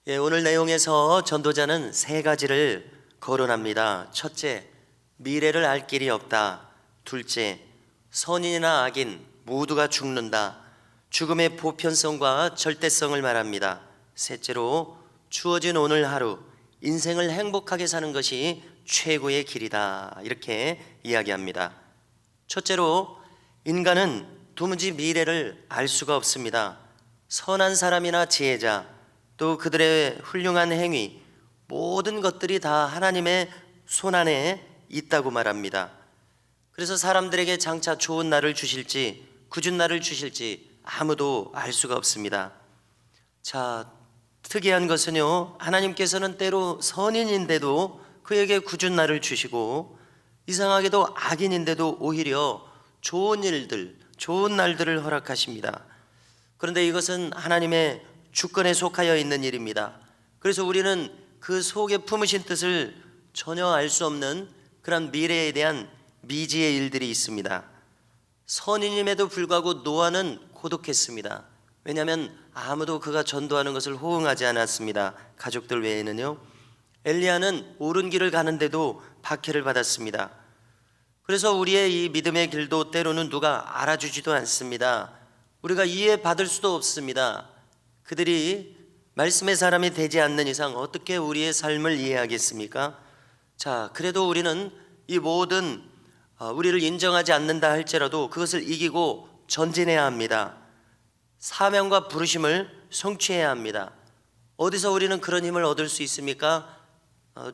오늘 내용에서 전도자는 세 가지를 거론합니다. 첫째, 미래를 알 길이 없다. 둘째, 선인이나 악인 모두가 죽는다. 죽음의 보편성과 절대성을 말합니다. 셋째로, 주어진 오늘 하루, 인생을 행복하게 사는 것이 최고의 길이다. 이렇게 이야기합니다. 첫째로, 인간은 도무지 미래를 알 수가 없습니다. 선한 사람이나 지혜자, 또 그들의 훌륭한 행위, 모든 것들이 다 하나님의 손안에 있다고 말합니다. 그래서 사람들에게 장차 좋은 날을 주실지 굳은 날을 주실지 아무도 알 수가 없습니다. 자, 특이한 것은요, 하나님께서는 때로 선인인데도 그에게 굳은 날을 주시고, 이상하게도 악인인데도 오히려 좋은 일들, 좋은 날들을 허락하십니다. 그런데 이것은 하나님의 주권에 속하여 있는 일입니다. 그래서 우리는 그 속에 품으신 뜻을 전혀 알 수 없는 그런 미래에 대한 미지의 일들이 있습니다. 선인임에도 불구하고 노아는 고독했습니다. 왜냐하면 아무도 그가 전도하는 것을 호응하지 않았습니다. 가족들 외에는요. 엘리야는 옳은 길을 가는데도 박해를 받았습니다. 그래서 우리의 이 믿음의 길도 때로는 누가 알아주지도 않습니다. 우리가 이해받을 수도 없습니다. 그들이 말씀의 사람이 되지 않는 이상 어떻게 우리의 삶을 이해하겠습니까? 자, 그래도 우리는 이 모든 우리를 인정하지 않는다 할지라도 그것을 이기고 전진해야 합니다. 사명과 부르심을 성취해야 합니다. 어디서 우리는 그런 힘을 얻을 수 있습니까?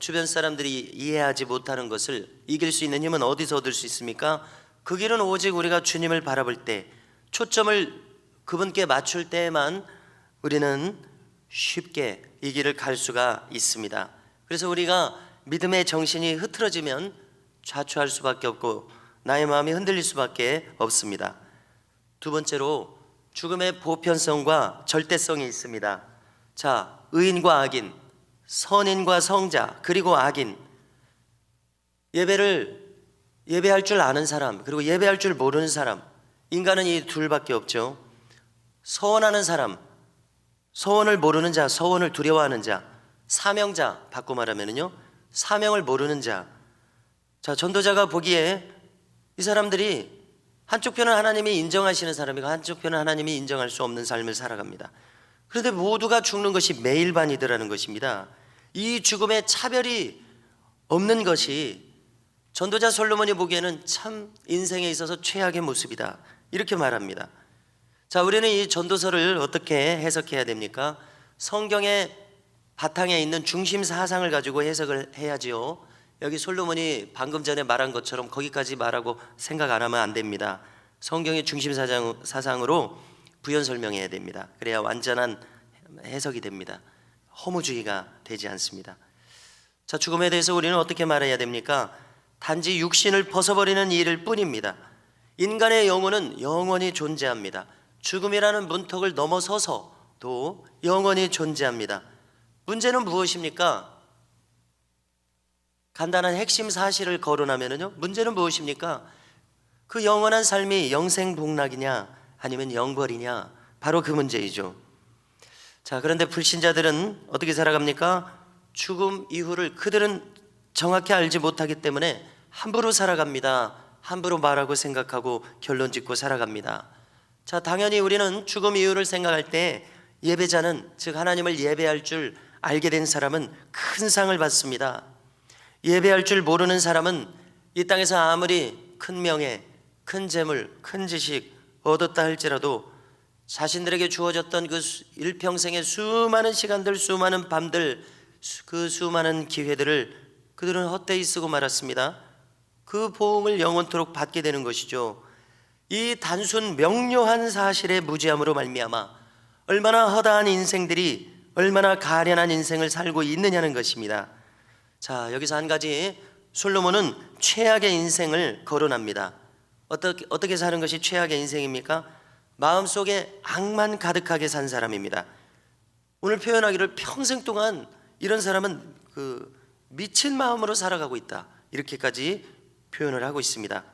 주변 사람들이 이해하지 못하는 것을 이길 수 있는 힘은 어디서 얻을 수 있습니까? 그 길은 오직 우리가 주님을 바라볼 때, 초점을 그분께 맞출 때에만 우리는 쉽게 이 길을 갈 수가 있습니다. 그래서 우리가 믿음의 정신이 흐트러지면 좌초할 수밖에 없고 나의 마음이 흔들릴 수밖에 없습니다. 두 번째로, 죽음의 보편성과 절대성이 있습니다. 자, 의인과 악인, 선인과 성자, 그리고 악인, 예배할 줄 아는 사람, 그리고 예배할 줄 모르는 사람, 인간은 이 둘밖에 없죠. 서원하는 사람, 서원을 모르는 자, 서원을 두려워하는 자, 사명자, 바꿔 말하면은요, 사명을 모르는 자. 자, 전도자가 보기에 이 사람들이 한쪽 편은 하나님이 인정하시는 사람이고 한쪽 편은 하나님이 인정할 수 없는 삶을 살아갑니다. 그런데 모두가 죽는 것이 매일반이더라는 것입니다. 이 죽음의 차별이 없는 것이 전도자 솔로몬이 보기에는 참 인생에 있어서 최악의 모습이다, 이렇게 말합니다. 자, 우리는 이 전도서를 어떻게 해석해야 됩니까? 성경의 바탕에 있는 중심 사상을 가지고 해석을 해야지요. 여기 솔로몬이 방금 전에 말한 것처럼 거기까지 말하고 생각 안 하면 안 됩니다. 성경의 중심 사상으로 부연 설명해야 됩니다. 그래야 완전한 해석이 됩니다. 허무주의가 되지 않습니다. 자, 죽음에 대해서 우리는 어떻게 말해야 됩니까? 단지 육신을 벗어버리는 일일 뿐입니다. 인간의 영혼은 영원히 존재합니다. 죽음이라는 문턱을 넘어서서도 영원히 존재합니다. 문제는 무엇입니까? 간단한 핵심 사실을 거론하면요, 문제는 무엇입니까? 그 영원한 삶이 영생복락이냐 아니면 영벌이냐, 바로 그 문제이죠. 자, 그런데 불신자들은 어떻게 살아갑니까? 죽음 이후를 그들은 정확히 알지 못하기 때문에 함부로 살아갑니다. 함부로 말하고 생각하고 결론 짓고 살아갑니다. 자, 당연히 우리는 죽음 이후를 생각할 때 예배자는, 즉 하나님을 예배할 줄 알게 된 사람은 큰 상을 받습니다. 예배할 줄 모르는 사람은 이 땅에서 아무리 큰 명예, 큰 재물, 큰 지식 얻었다 할지라도 자신들에게 주어졌던 그 일평생의 수많은 시간들, 수많은 밤들, 그 수많은 기회들을 그들은 헛되이 쓰고 말았습니다. 그 보응을 영원토록 받게 되는 것이죠. 이 단순 명료한 사실의 무지함으로 말미암아 얼마나 허다한 인생들이 얼마나 가련한 인생을 살고 있느냐는 것입니다. 자, 여기서 한 가지, 솔로몬은 최악의 인생을 거론합니다. 어떻게 사는 것이 최악의 인생입니까? 마음속에 악만 가득하게 산 사람입니다. 오늘 표현하기를 평생 동안 이런 사람은 미친 마음으로 살아가고 있다, 이렇게까지 표현을 하고 있습니다.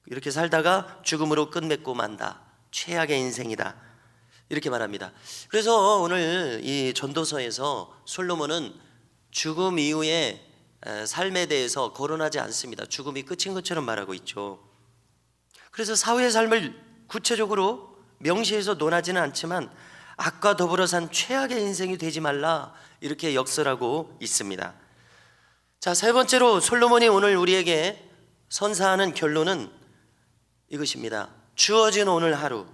이렇게 살다가 죽음으로 끝맺고 만다, 최악의 인생이다. 이렇게 말합니다. 그래서 오늘 이 전도서에서 솔로몬은 죽음 이후의 삶에 대해서 거론하지 않습니다. 죽음이 끝인 것처럼 말하고 있죠. 그래서 사후의 삶을 구체적으로 명시해서 논하지는 않지만 악과 더불어 산 최악의 인생이 되지 말라 이렇게 역설하고 있습니다. 자, 세 번째로 솔로몬이 오늘 우리에게 선사하는 결론은 이것입니다. 주어진 오늘 하루,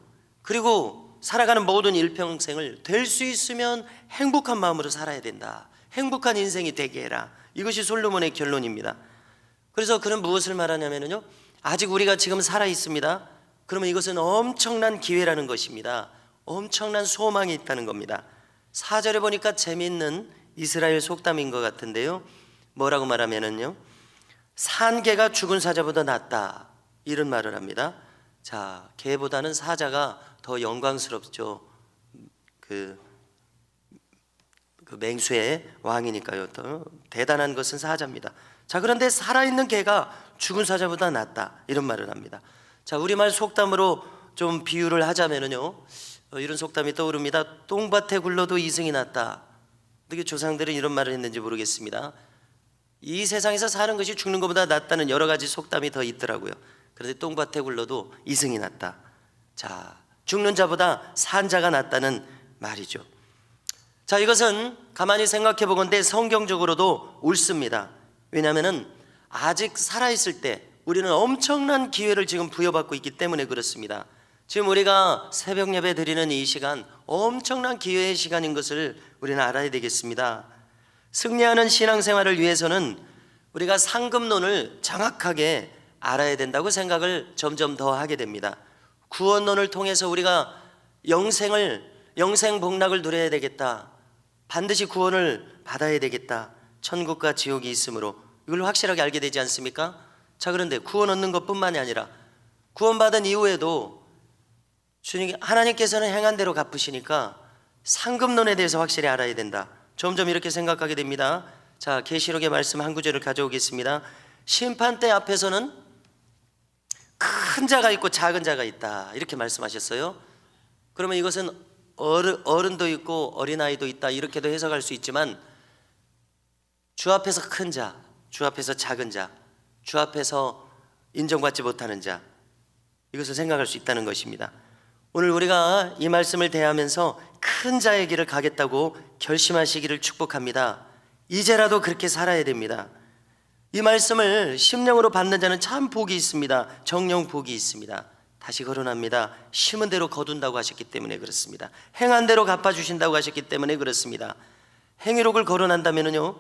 그리고 살아가는 모든 일평생을 될 수 있으면 행복한 마음으로 살아야 된다. 행복한 인생이 되게 해라. 이것이 솔로몬의 결론입니다. 그래서 그는 무엇을 말하냐면요, 아직 우리가 지금 살아 있습니다. 그러면 이것은 엄청난 기회라는 것입니다. 엄청난 소망이 있다는 겁니다. 4절에 보니까 재미있는 이스라엘 속담인 것 같은데요, 뭐라고 말하면은요, 산 개가 죽은 사자보다 낫다 이런 말을 합니다. 자, 개보다는 사자가 더 영광스럽죠. 그 맹수의 왕이니까요. 더 대단한 것은 사자입니다. 자, 그런데 살아있는 개가 죽은 사자보다 낫다 이런 말을 합니다. 자, 우리말 속담으로 좀 비유를 하자면은요, 이런 속담이 떠오릅니다. 똥밭에 굴러도 이승이 낫다. 어떻게 조상들은 이런 말을 했는지 모르겠습니다. 이 세상에서 사는 것이 죽는 것보다 낫다는 여러 가지 속담이 더 있더라고요. 그런데 똥밭에 굴러도 이승이 낫다. 자, 죽는 자보다 산 자가 낫다는 말이죠. 자, 이것은 가만히 생각해 보건대 성경적으로도 옳습니다. 왜냐하면 아직 살아있을 때 우리는 엄청난 기회를 지금 부여받고 있기 때문에 그렇습니다. 지금 우리가 새벽 예배 드리는 이 시간 엄청난 기회의 시간인 것을 우리는 알아야 되겠습니다. 승리하는 신앙생활을 위해서는 우리가 상급론을 정확하게 알아야 된다고 생각을 점점 더 하게 됩니다. 구원론을 통해서 우리가 영생 복락을 누려야 되겠다. 반드시 구원을 받아야 되겠다. 천국과 지옥이 있으므로 이걸 확실하게 알게 되지 않습니까? 자, 그런데 구원 얻는 것뿐만이 아니라 구원받은 이후에도 주님 하나님께서는 행한 대로 갚으시니까 상급론에 대해서 확실히 알아야 된다. 점점 이렇게 생각하게 됩니다. 자, 계시록의 말씀 한 구절을 가져오겠습니다. 심판대 앞에서는 큰 자가 있고 작은 자가 있다 이렇게 말씀하셨어요. 그러면 이것은 어른도 있고 어린아이도 있다 이렇게도 해석할 수 있지만, 주 앞에서 큰 자, 주 앞에서 작은 자, 주 앞에서 인정받지 못하는 자, 이것을 생각할 수 있다는 것입니다. 오늘 우리가 이 말씀을 대하면서 큰 자의 길을 가겠다고 결심하시기를 축복합니다. 이제라도 그렇게 살아야 됩니다. 이 말씀을 심령으로 받는 자는 참 복이 있습니다. 정령 복이 있습니다. 다시 거론합니다. 심은 대로 거둔다고 하셨기 때문에 그렇습니다. 행한 대로 갚아주신다고 하셨기 때문에 그렇습니다. 행위록을 거론한다면요,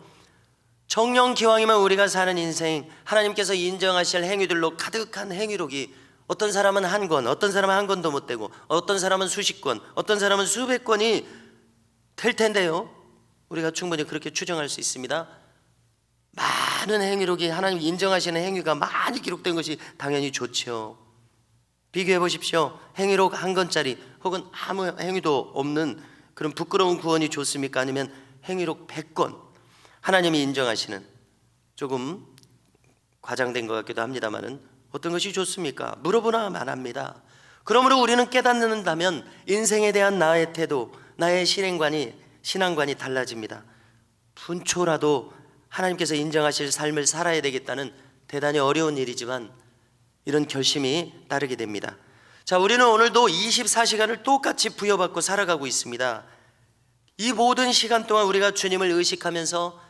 정령 기왕이면 우리가 사는 인생 하나님께서 인정하실 행위들로 가득한 행위록이, 어떤 사람은 한 권, 어떤 사람은 한 권도 못 되고, 어떤 사람은 수십 권, 어떤 사람은 수백 권이 될 텐데요, 우리가 충분히 그렇게 추정할 수 있습니다. 많은 행위록이 하나님 인정하시는 행위가 많이 기록된 것이 당연히 좋죠. 비교해 보십시오. 행위록 한 권짜리 혹은 아무 행위도 없는 그런 부끄러운 구원이 좋습니까? 아니면 행위록 100권 하나님이 인정하시는, 조금 과장된 것 같기도 합니다만은 어떤 것이 좋습니까? 물어보나만 합니다. 그러므로 우리는 깨닫는다면 인생에 대한 나의 태도, 나의 신앙관이 달라집니다. 분초라도 하나님께서 인정하실 삶을 살아야 되겠다는 대단히 어려운 일이지만 이런 결심이 따르게 됩니다. 자, 우리는 오늘도 24시간을 똑같이 부여받고 살아가고 있습니다. 이 모든 시간 동안 우리가 주님을 의식하면서,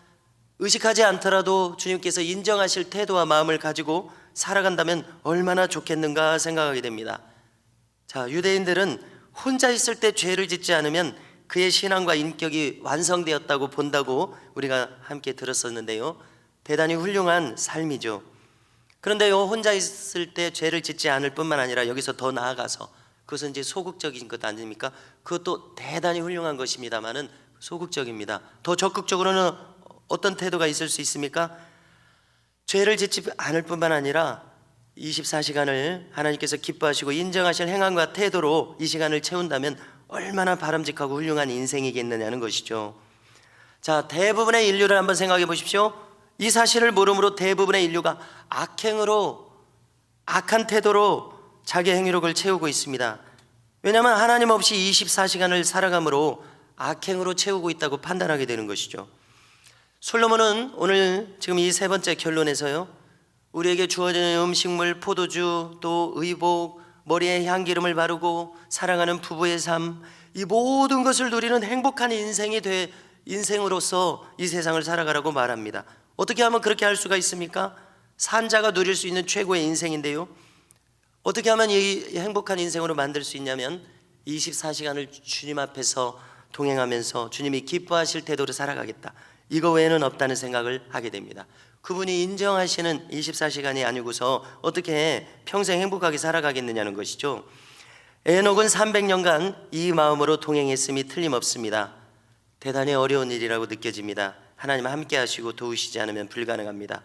의식하지 않더라도 주님께서 인정하실 태도와 마음을 가지고 살아간다면 얼마나 좋겠는가 생각하게 됩니다. 자, 유대인들은 혼자 있을 때 죄를 짓지 않으면 그의 신앙과 인격이 완성되었다고 본다고 우리가 함께 들었었는데요, 대단히 훌륭한 삶이죠. 그런데요, 혼자 있을 때 죄를 짓지 않을 뿐만 아니라 여기서 더 나아가서, 그것은 이제 소극적인 것 아닙니까? 그것도 대단히 훌륭한 것입니다만은 소극적입니다. 더 적극적으로는 어떤 태도가 있을 수 있습니까? 죄를 짓지 않을 뿐만 아니라 24시간을 하나님께서 기뻐하시고 인정하실 행함과 태도로 이 시간을 채운다면 얼마나 바람직하고 훌륭한 인생이겠느냐는 것이죠. 자, 대부분의 인류를 한번 생각해 보십시오. 이 사실을 모름으로 대부분의 인류가 악한 태도로 자기 행위록을 채우고 있습니다. 왜냐하면 하나님 없이 24시간을 살아감으로 악행으로 채우고 있다고 판단하게 되는 것이죠. 솔로몬은 오늘 지금 이 세 번째 결론에서요, 우리에게 주어지는 음식물, 포도주, 또 의복, 머리에 향기름을 바르고 사랑하는 부부의 삶, 이 모든 것을 누리는 행복한 인생으로서 이 세상을 살아가라고 말합니다. 어떻게 하면 그렇게 할 수가 있습니까? 산자가 누릴 수 있는 최고의 인생인데요, 어떻게 하면 이 행복한 인생으로 만들 수 있냐면 24시간을 주님 앞에서 동행하면서 주님이 기뻐하실 태도로 살아가겠다, 이거 외에는 없다는 생각을 하게 됩니다. 그분이 인정하시는 24시간이 아니고서 어떻게 평생 행복하게 살아가겠느냐는 것이죠. 에녹은 300년간 이 마음으로 동행했음이 틀림없습니다. 대단히 어려운 일이라고 느껴집니다. 하나님 함께 하시고 도우시지 않으면 불가능합니다.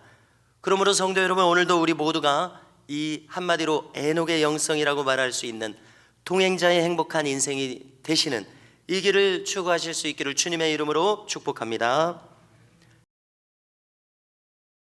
그러므로 성도 여러분, 오늘도 우리 모두가 이 한마디로 에녹의 영성이라고 말할 수 있는 동행자의 행복한 인생이 되시는 이 길을 추구하실 수 있기를 주님의 이름으로 축복합니다.